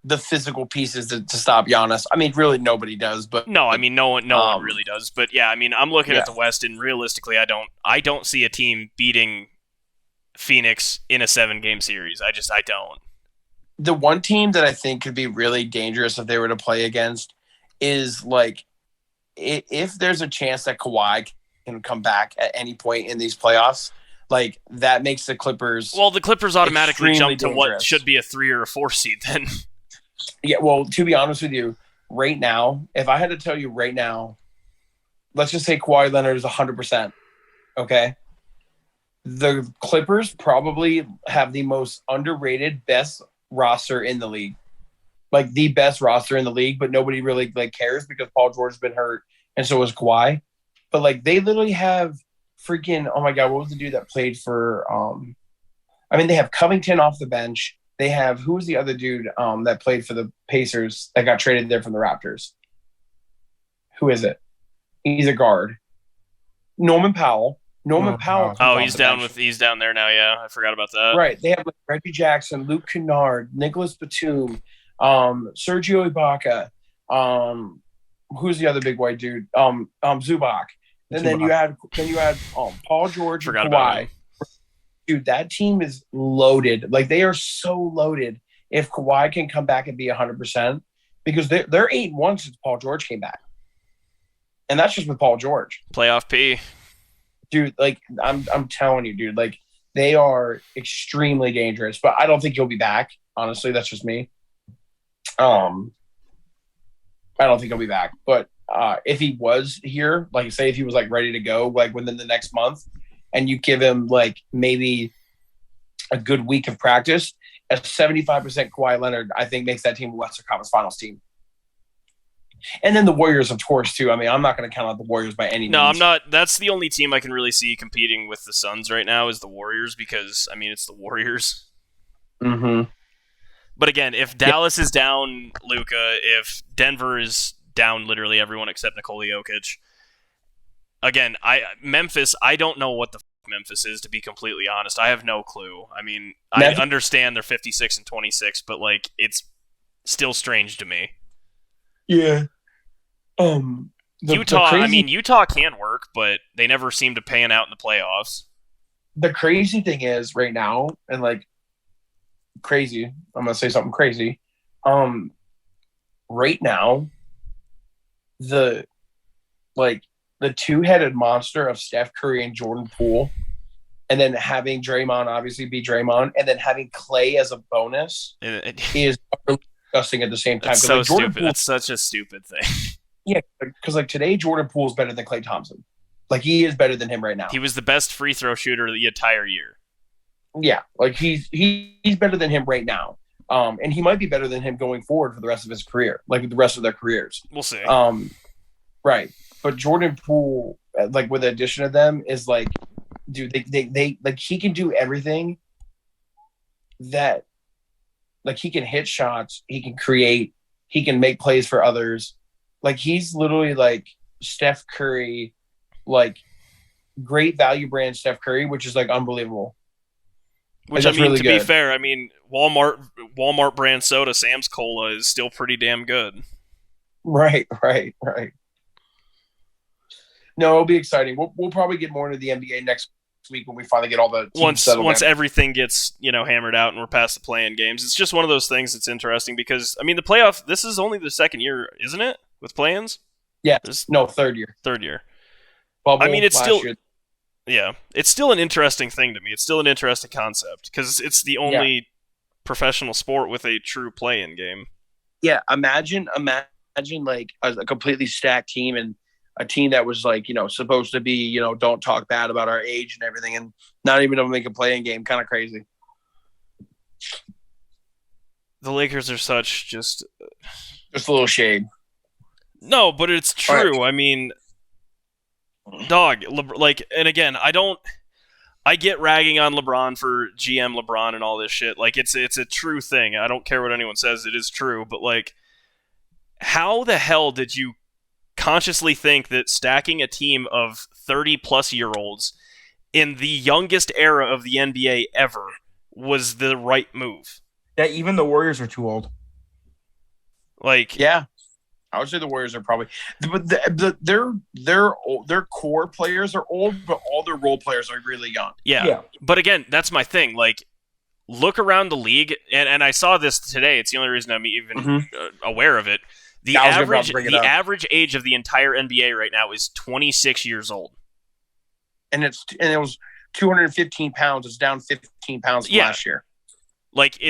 the physical pieces to stop Giannis. I mean, really, nobody does. But no, I mean, no one really does. But yeah, I mean, I'm looking at the West, and realistically, I don't see a team beating Phoenix in a 7-game series. I don't. The one team that I think could be really dangerous if they were to play against is like if there's a chance that Kawhi can come back at any point in these playoffs, like that makes the Clippers. Well, the Clippers automatically jump to what should be a 3 or a 4 seed then. Yeah, well, to be honest with you, right now, if I had to tell you right now, let's just say Kawhi Leonard is 100%. Okay, the Clippers probably have the most underrated, best roster in the league. Like the best roster in the league, but nobody really like cares because Paul George has been hurt and so was Kawhi. But like they literally have freaking, oh my God, what was the dude that played for I mean, they have Covington off the bench. They have, who was the other dude that played for the Pacers that got traded there from the Raptors? Who is it? He's a guard. Norman Powell. Powell. Oh, he's down there now. Yeah, I forgot about that. Right. They have like Reggie Jackson, Luke Kennard, Nicholas Batum, Sergio Ibaka, who's the other big white dude? Zubac. And then you had Paul George and Kawhi. Dude, that team is loaded. Like they are so loaded. If Kawhi can come back and be 100%, because they're 8-1 since Paul George came back, and that's just with Paul George. Playoff P. Dude, like I'm telling you, dude, like they are extremely dangerous. But I don't think he'll be back. Honestly, that's just me. I don't think he'll be back. But if he was here, like say if he was like ready to go, like within the next month, and you give him like maybe a good week of practice, a 75% Kawhi Leonard, I think makes that team a Western Conference Finals team. And then the Warriors, of course, too. I mean, I'm not going to count out the Warriors by any means. No, I'm not. That's the only team I can really see competing with the Suns right now is the Warriors because, I mean, it's the Warriors. Mm-hmm. But again, if Dallas is down Luka, if Denver is down literally everyone except Nikola Jokic, again, Memphis, I don't know what the Memphis is, to be completely honest. I have no clue. I mean, I understand they're 56 and 26, but like it's still strange to me. Yeah. Utah can work, but they never seem to pan out in the playoffs. The crazy thing is right now, and like crazy, I'm gonna say something crazy. Right now, the two-headed monster of Steph Curry and Jordan Poole, and then having Draymond obviously be Draymond, and then having Clay as a bonus is disgusting at the same time. That's so stupid. That's such a stupid thing. Yeah, because like today, Jordan Poole is better than Klay Thompson. Like he is better than him right now. He was the best free throw shooter the entire year. Yeah, like he's better than him right now. And he might be better than him going forward for the rest of his career, like the rest of their careers. We'll see. Right. But Jordan Poole, like with the addition of them, is like, dude, they like he can do everything that, like he can hit shots, he can create, he can make plays for others. Like he's literally like Steph Curry, like great value brand Steph Curry, which is like unbelievable. Which I mean, really to be fair, I mean Walmart brand soda, Sam's Cola is still pretty damn good. Right. No, it'll be exciting. We'll probably get more into the NBA next week when we finally get all the teams once everything gets hammered out and we're past the play-in games. It's just one of those things that's interesting because the playoff. This is only the second year, isn't it, with play-ins? Yeah, third year. Third year. Bubble, it's still year. Yeah, it's still an interesting thing to me. It's still an interesting concept because it's the only professional sport with a true play-in game. Yeah, imagine like a completely stacked team and a team that was like, supposed to be, don't talk bad about our age and everything, and not even able to make a play-in game. Kind of crazy. The Lakers are just a little shade. No, but it's true. Right. Dog, and again, I get ragging on LeBron for GM LeBron and all this shit. Like, it's a true thing. I don't care what anyone says. It is true. But, like, how the hell did you consciously think that stacking a team of 30-plus-year-olds in the youngest era of the NBA ever was the right move? Yeah, even the Warriors are too old. Like, yeah. I would say the Warriors are probably, but their core players are old, but all their role players are really young. Yeah. But again, that's my thing. Like, look around the league, and I saw this today. It's the only reason I'm even aware of it. The average age of the entire NBA right now is 26 years old, and it was 215 pounds. It's down 15 pounds from last year. Like,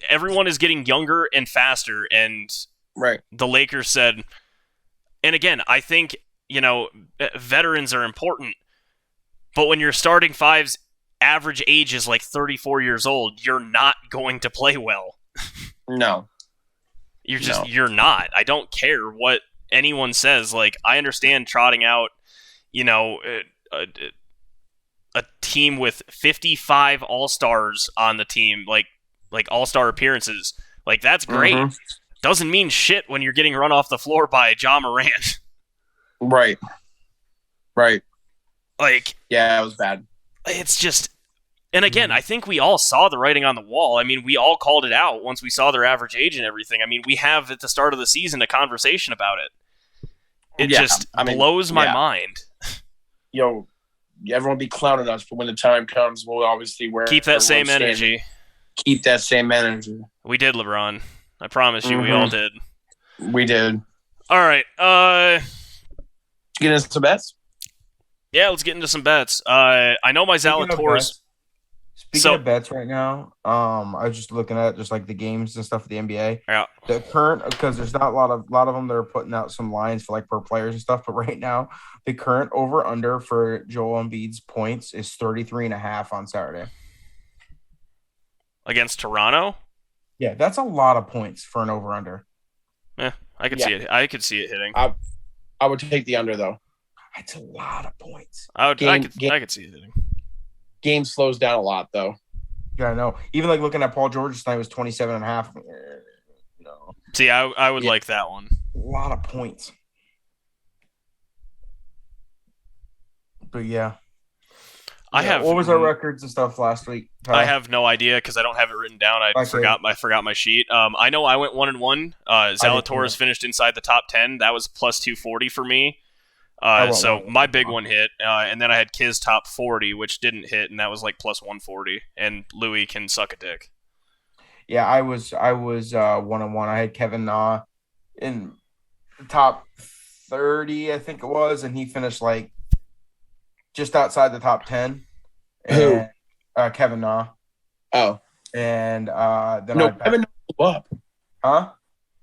everyone is getting younger and faster, and. Right. The Lakers said, and again, I think, veterans are important, but when your starting five's average age is like 34 years old, you're not going to play well. No. You're not. I don't care what anyone says. Like, I understand trotting out, a team with 55 all-stars on the team, like all-star appearances. Like, that's great. Mm-hmm. Doesn't mean shit when you're getting run off the floor by Ja Morant. Right. Like, yeah, it was bad. It's just, and again, I think we all saw the writing on the wall. We all called it out once we saw their average age and everything. We have at the start of the season a conversation about it. It just blows my mind. Yo, everyone be clowning us, but when the time comes, we'll obviously keep that same energy. Keep that same energy. We did, LeBron. I promise you, we all did. We did. All right. Get into some bets? Yeah, let's get into some bets. I know my Zalatoris. Speaking of bets right now, I was just looking at just like the games and stuff for the NBA. Yeah. The current, because there's not a lot of them that are putting out some lines for like per players and stuff, but right now the current over under for Joel Embiid's points is 33.5 on Saturday. Against Toronto? Yeah, that's a lot of points for an over-under. Yeah, I could see it. I could see it hitting. I would take the under, though. That's a lot of points. I could see it hitting. Game slows down a lot, though. Yeah, I know. Even like looking at Paul George's tonight was 27.5. No. See, I would like that one. A lot of points. But yeah. What was our records and stuff last week? I have no idea because I don't have it written down. I forgot my sheet. I know I went 1-1. Zalatoris finished inside the top 10. That was plus 240 for me. So my big one hit, and then I had Kiz top 40, which didn't hit, and that was like plus 140. And Louis can suck a dick. Yeah, I was 1-1. I had Kevin Na in the top 30, I think it was, and he finished like just outside the top 10. Who? Kevin Na. Oh. And then Kevin Na blew up. Huh?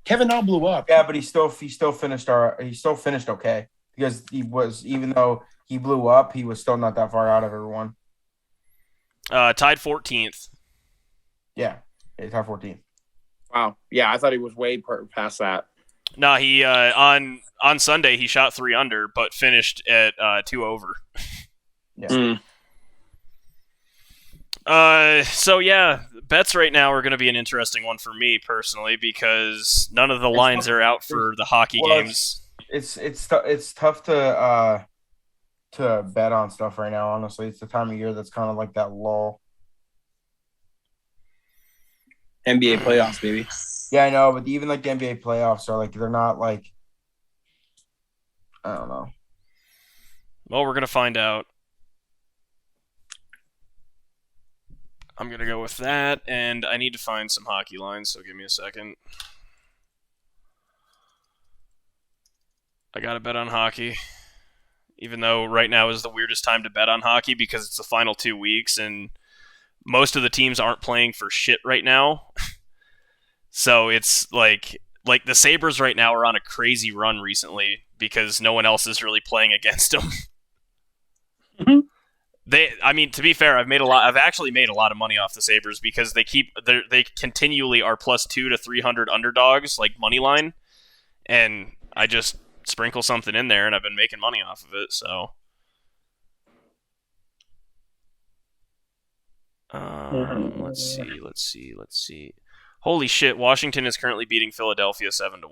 Kevin Na blew up. Yeah, but he still finished okay because he was, even though he blew up, he was still not that far out of everyone. Tied 14th. Yeah, tied 14th. Wow. Yeah, I thought he was way past that. No, he on Sunday he shot 3 under, but finished at 2 over. Yeah. So yeah, bets right now are going to be an interesting one for me personally because none of the lines are out for the hockey games. It's tough to bet on stuff right now. Honestly, it's the time of year that's kind of like that lull. NBA playoffs, baby. Yeah, I know, but even like the NBA playoffs are like they're not like, I don't know. Well, we're gonna find out. I'm going to go with that, and I need to find some hockey lines, so give me a second. I got to bet on hockey, even though right now is the weirdest time to bet on hockey because it's the final 2 weeks, and most of the teams aren't playing for shit right now. So it's like the Sabres right now are on a crazy run recently because no one else is really playing against them. Mm-hmm. To be fair, I've actually made a lot of money off the Sabres because they continually are +2 to 300 underdogs, like money line, and I just sprinkle something in there, and I've been making money off of it. So, let's see. Holy shit! Washington is currently beating Philadelphia 7-1.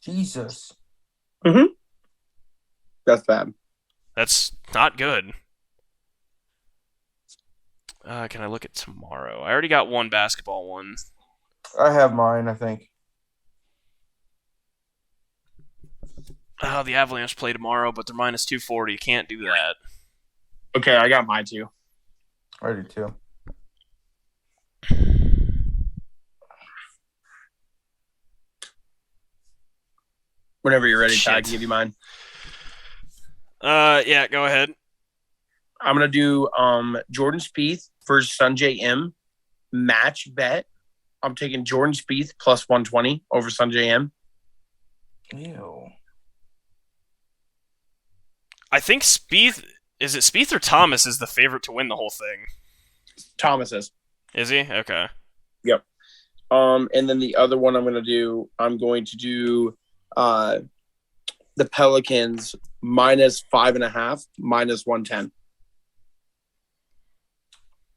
Jesus. Mm-hmm. That's bad. That's not good. Can I look at tomorrow? I already got one basketball one. I have mine, I think. Oh, the Avalanche play tomorrow, but they're -240. You can't do that. Okay, I got mine too. I do too. Whenever you're ready, Ty, I can give you mine. Yeah, go ahead. I'm gonna do Jordan Spieth versus Sanjay M. match bet. I'm taking Jordan Spieth +120 over Sanjay M. Ew. I think Spieth or Thomas is the favorite to win the whole thing? Thomas is. Is he? Okay. Yep. And then the other one I'm going to do the Pelicans -5.5, -110.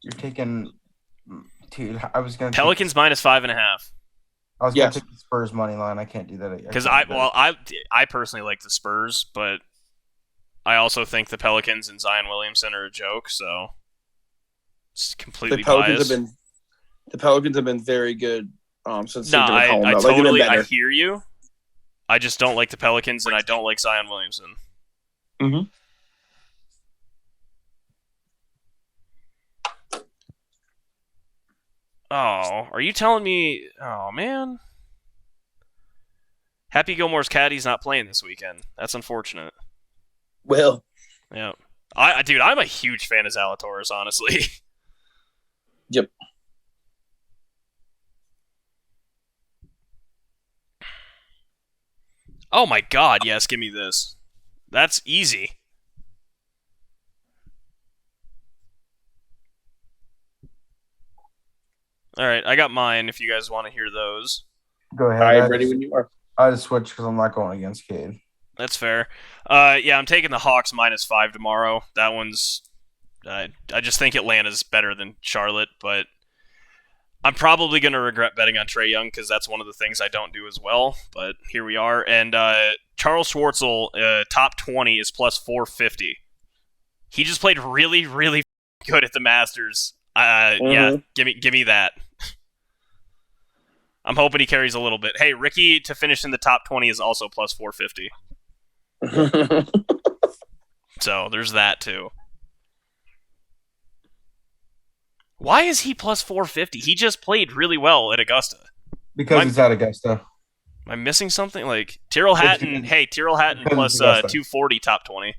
You're taking, dude. I was gonna Pelicans -5.5. I was gonna take the Spurs money line. I can't do that because I personally like the Spurs, but I also think the Pelicans and Zion Williamson are a joke. So it's completely biased. The Pelicans have been very good since. No, I hear you. I just don't like the Pelicans, and I don't like Zion Williamson. Mm-hmm. Oh, are you telling me? Oh, man. Happy Gilmore's caddy's not playing this weekend. That's unfortunate. Well. Yeah. I'm a huge fan of Zalatoris, honestly. Yep. Oh my god, yes, give me this. That's easy. Alright, I got mine if you guys want to hear those. Go ahead. I'm ready when you are. I just switched because I'm not going against Cade. That's fair. Yeah, I'm taking the Hawks -5 tomorrow. That one's... I just think Atlanta's better than Charlotte, but I'm probably going to regret betting on Trae Young because that's one of the things I don't do as well, but here we are. And Charles Schwartzel, top 20 is +450. He just played really, really good at the Masters. Yeah, give me that. I'm hoping he carries a little bit. Hey, Ricky to finish in the top 20 is also +450. So there's that too. Why is he +450? He just played really well at Augusta. Because it's at Augusta. Am I missing something? Like Tyrrell Hatton. Hey, Tyrrell Hatton +240 top 20.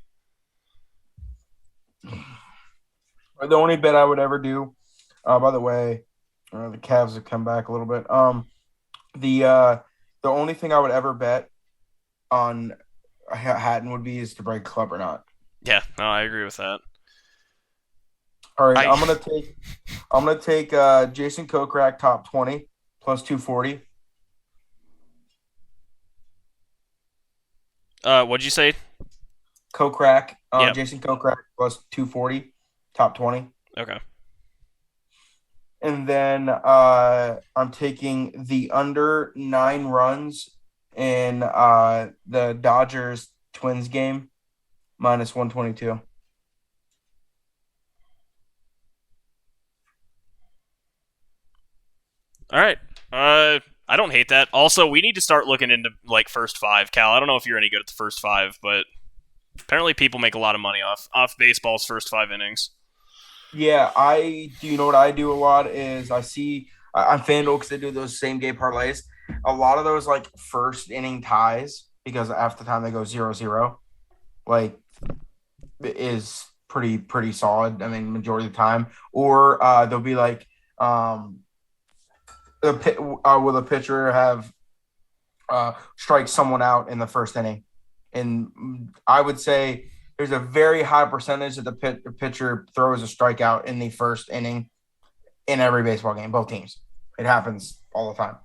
The only bet I would ever do. By the way, the Cavs have come back a little bit. The only thing I would ever bet on Hatton would be is to break club or not. Yeah, no, I agree with that. All right, I'm gonna take Jason Kokrak top 20 +240. What'd you say? Kokrak, Yep. Jason Kokrak +240 top 20. Okay. And then I'm taking the under 9 runs in the Dodgers Twins game -122. All right. I don't hate that. Also, we need to start looking into like first 5. Cal, I don't know if you're any good at the first 5, but apparently people make a lot of money off baseball's first 5 innings. Yeah, I do. You know what I do a lot is I see on FanDuel because they do those same game parlays. A lot of those like first inning ties because after the time they go 0-0, like is pretty solid. I mean, majority of the time, or they'll be like will the pitcher have strike someone out in the first inning, and I would say there's a very high percentage that the pitcher throws a strikeout in the first inning in every baseball game, both teams. It happens all the time.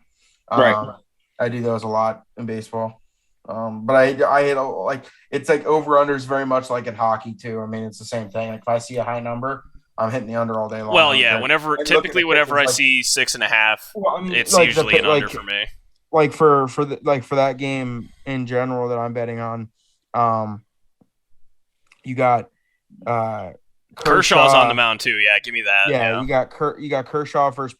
Right. I do those a lot in baseball. But I hit like it's like over unders very much like in hockey too. I mean, it's the same thing. Like if I see a high number, I'm hitting the under all day long. Well, yeah. Whenever I see 6.5, well, I mean, it's like usually an under for me. Like for that game in general that I'm betting on, you got Kershaw's on the mound too. Yeah, give me that. Yeah. You got Kershaw versus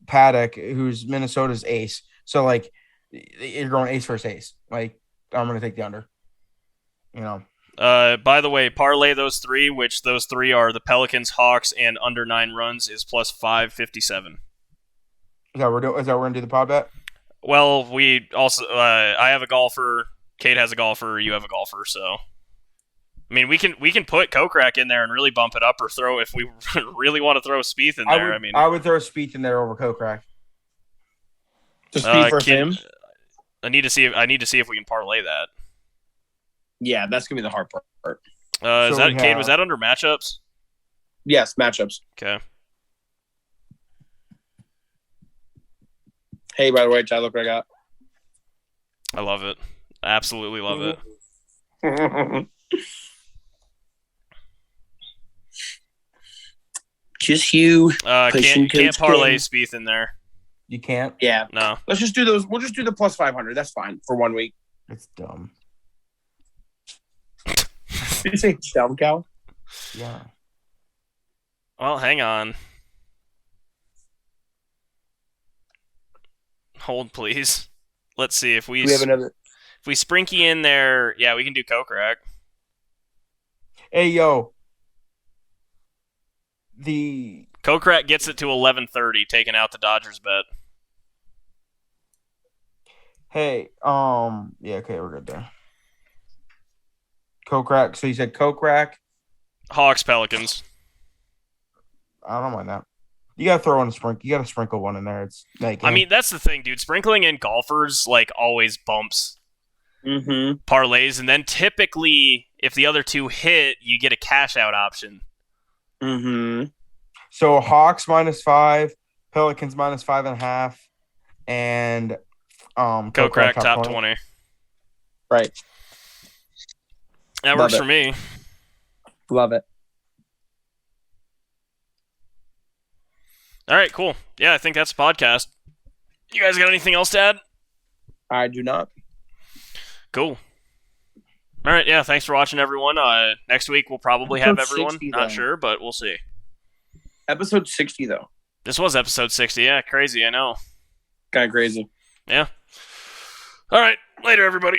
Paddock, who's Minnesota's ace. So like you're going ace versus ace. Like I'm going to take the under. You know. By the way, parlay those three, which those three are the Pelicans, Hawks, and under 9 runs, is plus 557. Is that we're gonna do the pod bet? Well, we also I have a golfer, Kate has a golfer, you have a golfer, so I mean we can put Kokrak in there and really bump it up, or throw if we really want to throw Spieth in there. I would throw Spieth in there over Kokrak. Just Spieth for him. I need to see if we can parlay that. Yeah, that's gonna be the hard part. Kate? Was that under matchups? Yes, matchups. Okay. Hey, by the way, Chad, look what I got. I love it. Absolutely love it. Just you. Can't parlay Spieth in there. You can't? Yeah. No. Let's just do those. We'll just do the plus 500. That's fine for 1 week. It's dumb. Did you say it's dumb, Cal? Yeah. Well, hang on. Hold, please. Let's see if we have another. If we sprinky in there, yeah, we can do Kokrak. Hey, yo. The Kokrak gets it to 11:30, taking out the Dodgers bet. Hey, yeah, okay, we're good there. Kokrak. So you said Kokrak, Hawks, Pelicans. I don't mind that. You gotta throw in a sprinkle. You gotta sprinkle one in there. It's like I mean, that's the thing, dude. Sprinkling in golfers like always bumps Mm-hmm. parlays, and then typically, if the other two hit, you get a cash out option. Mm-hmm. So Hawks -5, Pelicans -5.5, and Kokrak top 20. Right. That Love works it. for me. Love it. All right, cool. Yeah, I think that's the podcast. You guys got anything else to add? I do not. Cool. All right, yeah, thanks for watching, everyone. Next week we'll probably have Episode everyone. 60, Not though. sure, but we'll see. Episode 60, though. This was episode 60. Yeah, crazy, I know. Kind of crazy. Yeah. All right, later, everybody.